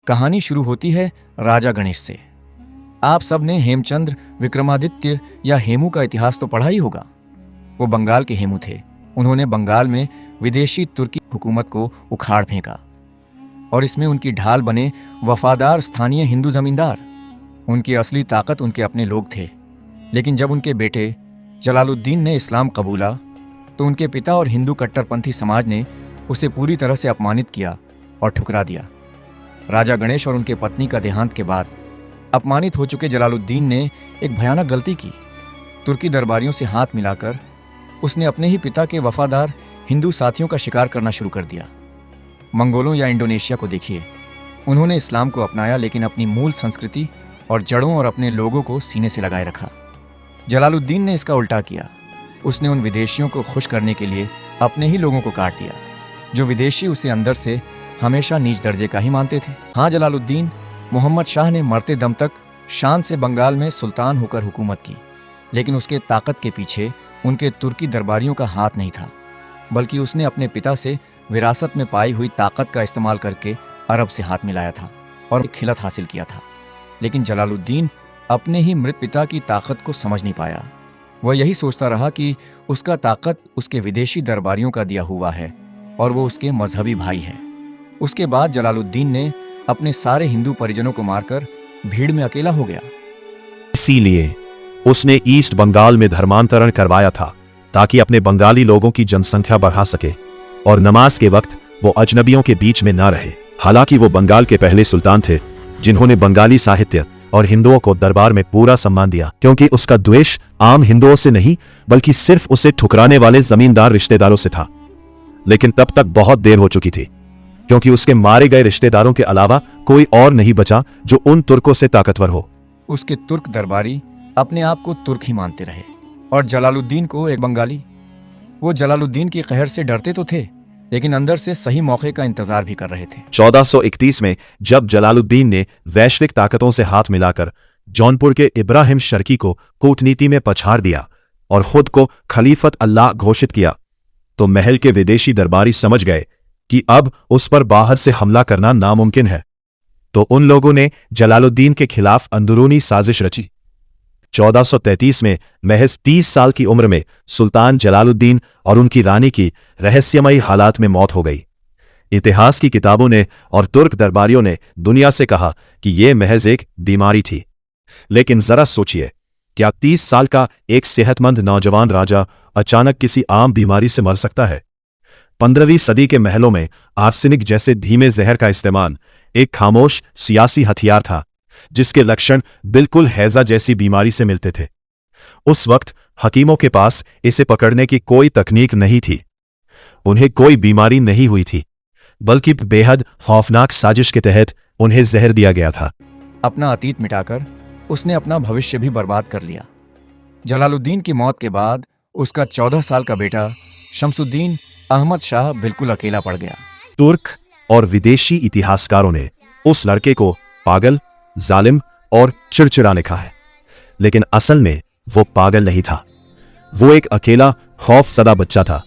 कहानी शुरू होती है राजा गणेश से। आप सब ने हेमचंद्र, विक्रमादित्य या हेमू का इतिहास तो पढ़ा ही होगा। वो बंगाल के हेमू थे। उन्होंने बंगाल में विदेशी तुर्की हुकूमत को उखाड़ फेंका और इसमें उनकी ढाल बने वफादार स्थानीय हिंदू जमींदार। उनकी असली ताकत उनके अपने लोग थे। लेकिन जब उनके बेटे जलालुद्दीन ने इस्लाम कबूला तो उनके पिता और हिंदू कट्टरपंथी समाज ने उसे पूरी तरह से अपमानित किया और ठुकरा दिया। राजा गणेश और उनके पत्नी का देहांत के बाद अपमानित हो चुके जलालुद्दीन ने एक भयानक गलती की। तुर्की दरबारियों से हाथ मिलाकर उसने अपने ही पिता के वफादार हिंदू साथियों का शिकार करना शुरू कर दिया। मंगोलों या इंडोनेशिया को देखिए, उन्होंने इस्लाम को अपनाया लेकिन अपनी मूल संस्कृति और जड़ों और अपने लोगों को सीने से लगाए रखा। जलालुद्दीन ने इसका उल्टा किया। उसने उन विदेशियों को खुश करने के लिए अपने ही लोगों को काट दिया, जो विदेशी उसे अंदर से हमेशा नीच दर्जे का ही मानते थे। हाँ, जलालुद्दीन मोहम्मद शाह ने मरते दम तक शान से बंगाल में सुल्तान होकर हुकूमत की, लेकिन उसके ताकत के पीछे उनके तुर्की दरबारियों का हाथ नहीं था, बल्कि उसने अपने पिता से विरासत में पाई हुई ताकत का इस्तेमाल करके अरब से हाथ मिलाया था और एक खिलत हासिल किया था। लेकिन जलालुद्दीन अपने ही मृत पिता की ताकत को समझ नहीं पाया। वह यही सोचता रहा कि उसका ताकत उसके विदेशी दरबारियों का दिया हुआ है और वो उसके मजहबी भाई है। उसके बाद जलालुद्दीन ने अपने सारे हिंदू परिजनों को मारकर भीड़ में अकेला हो गया। इसीलिए उसने ईस्ट बंगाल में धर्मांतरण करवाया था, ताकि अपने बंगाली लोगों की जनसंख्या बढ़ा सके और नमाज के वक्त वो अजनबियों के बीच में न रहे। हालांकि वो बंगाल के पहले सुल्तान थे जिन्होंने बंगाली साहित्य और हिंदुओं को दरबार में पूरा सम्मान दिया, क्योंकि उसका द्वेष आम हिंदुओं से नहीं बल्कि सिर्फ उसे ठुकराने वाले जमींदार रिश्तेदारों से था। लेकिन तब तक बहुत देर हो चुकी थी, क्योंकि उसके मारे गए रिश्तेदारों के अलावा कोई और नहीं बचा जो उन तुर्कों से ताकतवर हो। उसके तुर्क दरबारी अपने आप को तुर्क ही मानते रहे और जलालुद्दीन को एक बंगाली। वो जलालुद्दीन की कहर से डरते तो थे, लेकिन अंदर से सही मौके का इंतजार भी कर रहे थे। 1431 में जब जलालुद्दीन ने वैश्विक ताकतों से हाथ मिलाकर जौनपुर के इब्राहिम शर्की को कूटनीति में पछाड़ दिया और खुद को खलीफत अल्लाह घोषित किया, तो महल के विदेशी दरबारी समझ गए कि अब उस पर बाहर से हमला करना नामुमकिन है। तो उन लोगों ने जलालुद्दीन के खिलाफ अंदरूनी साजिश रची। 1433 में महज 30 साल की उम्र में सुल्तान जलालुद्दीन और उनकी रानी की रहस्यमयी हालात में मौत हो गई। इतिहास की किताबों ने और तुर्क दरबारियों ने दुनिया से कहा कि यह महज एक बीमारी थी। लेकिन जरा सोचिए, क्या 30 साल का एक सेहतमंद नौजवान राजा अचानक किसी आम बीमारी से मर सकता है? 15वीं सदी के महलों में आर्सेनिक जैसे धीमे जहर का इस्तेमाल एक खामोश सियासी हथियार था, जिसके लक्षण बिल्कुल हैजा जैसी बीमारी से मिलते थे। उस वक्त हकीमों के पास इसे पकड़ने की कोई तकनीक नहीं थी। उन्हें कोई बीमारी नहीं हुई थी, बल्कि बेहद खौफनाक साजिश के तहत उन्हें जहर दिया गया था। अपना अतीत मिटाकर उसने अपना भविष्य भी बर्बाद कर लिया। जलालुद्दीन की मौत के बाद उसका 14 साल का बेटा शमसुद्दीन अहमद शाह बिल्कुल अकेला पड़ गया। तुर्क और विदेशी इतिहासकारों ने उस लड़के को पागल, जालिम और चिड़चिड़ा लिखा है, लेकिन असल में वो पागल नहीं था। वो एक अकेला खौफसदा बच्चा था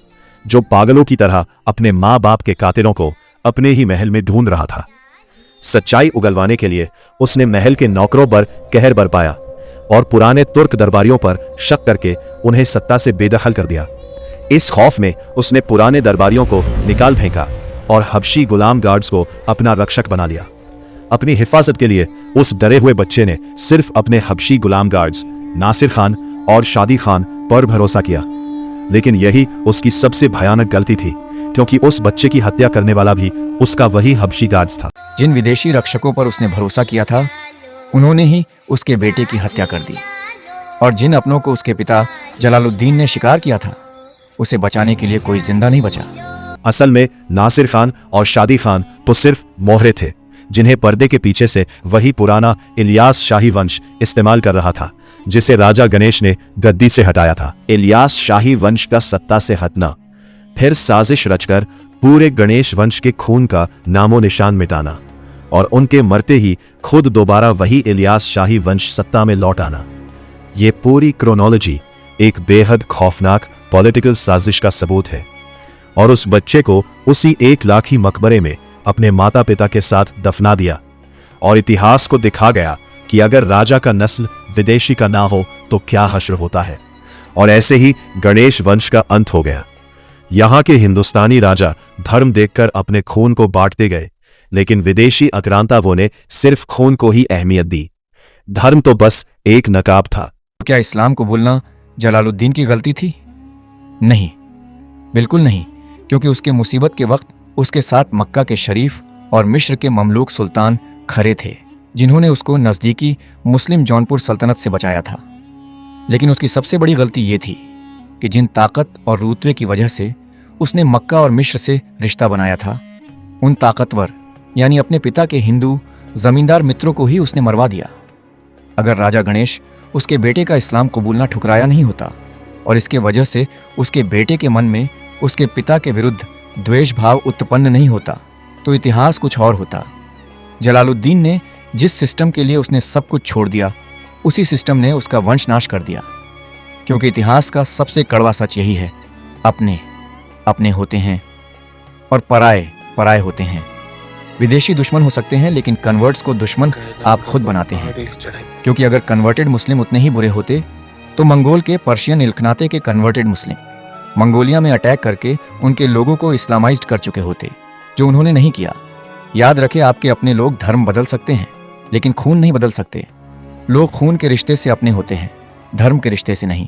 जो पागलों की तरह अपने माँ बाप के कातिलों को अपने ही महल में ढूंढ रहा था। सच्चाई उगलवाने के लिए उसने महल के नौकरों पर कहर बरपाया और पुराने तुर्क दरबारियों पर शक करके उन्हें सत्ता से बेदखल कर दिया। इस खौफ में उसने पुराने दरबारियों को निकाल फेंका और हबशी गुलाम गार्ड्स को अपना रक्षक बना लिया। अपनी हिफाजत के लिए उस डरे हुए बच्चे ने सिर्फ अपने हबशी गुलाम गार्ड्स नासिर खान और शादी खान पर भरोसा किया। लेकिन यही उसकी सबसे भयानक गलती थी, क्योंकि उस बच्चे की हत्या करने वाला भी उसका वही हबशी गार्ड्स था। जिन विदेशी रक्षकों पर उसने भरोसा किया था, उन्होंने ही उसके बेटे की हत्या कर दी, और जिन अपनों को उसके पिता जलालुद्दीन ने शिकार किया था, उसे बचाने के लिए कोई जिंदा नहीं बचा। असल में नासिर खान और शादी खान तो सिर्फ मोहरे थे, जिन्हें पर्दे के पीछे से वही पुराना इलियास शाही वंश इस्तेमाल कर रहा था, जिसे राजा गणेश ने गद्दी से हटाया था। इलियास शाही वंश का सत्ता से हटना, फिर साजिश रचकर पूरे गणेश वंश के खून का नामो निशान मिटाना और उनके मरते ही खुद दोबारा वही इलियास शाही वंश सत्ता में लौट आना। ये पूरी क्रोनोलॉजी एक बेहद खौफनाक पॉलिटिकल साजिश का सबूत है। और उस बच्चे को उसी 1 लाखी मकबरे में अपने माता पिता के साथ दफना दिया, और इतिहास को दिखा गया कि अगर राजा का नस्ल विदेशी का ना हो तो क्या हश्र होता है। और ऐसे ही गणेश वंश का अंत हो गया। यहां के हिंदुस्तानी राजा धर्म देखकर अपने खून को बांटते गए, लेकिन विदेशी आक्रांताओं ने सिर्फ खून को ही अहमियत दी। धर्म तो बस एक नकाब था। क्या इस्लाम को बोलना जलालुद्दीन की गलती थी? नहीं, बिल्कुल नहीं, क्योंकि उसके मुसीबत के वक्त उसके साथ मक्का के शरीफ और मिस्र के ममलूक सुल्तान खड़े थे, जिन्होंने उसको नज़दीकी मुस्लिम जौनपुर सल्तनत से बचाया था। लेकिन उसकी सबसे बड़ी गलती ये थी कि जिन ताकत और रुतबे की वजह से उसने मक्का और मिस्र से रिश्ता बनाया था, उन ताकतवर यानी अपने पिता के हिंदू जमींदार मित्रों को ही उसने मरवा दिया। अगर राजा गणेश उसके बेटे का इस्लाम कबूलना ठुकराया नहीं होता और इसके वजह से उसके बेटे के मन में उसके पिता के विरुद्ध द्वेष भाव उत्पन्न नहीं होता, तो इतिहास कुछ और होता। जलालुद्दीन ने जिस सिस्टम के लिए उसने सब कुछ छोड़ दिया, उसी सिस्टम ने उसका वंश नाश कर दिया। क्योंकि इतिहास का सबसे कड़वा सच यही है, अपने अपने होते हैं और पराए पराए होते हैं। विदेशी दुश्मन हो सकते हैं, लेकिन कन्वर्ट्स को दुश्मन आप खुद बनाते हैं। क्योंकि अगर कन्वर्टेड मुस्लिम उतने ही बुरे होते तो मंगोल के पर्शियन इल्खनाते के कन्वर्टेड मुस्लिम मंगोलिया में अटैक करके उनके लोगों को इस्लामाइज्ड कर चुके होते, जो उन्होंने नहीं किया। याद रखें, आपके अपने लोग धर्म बदल सकते हैं, लेकिन खून नहीं बदल सकते। लोग खून के रिश्ते से अपने होते हैं, धर्म के रिश्ते से नहीं।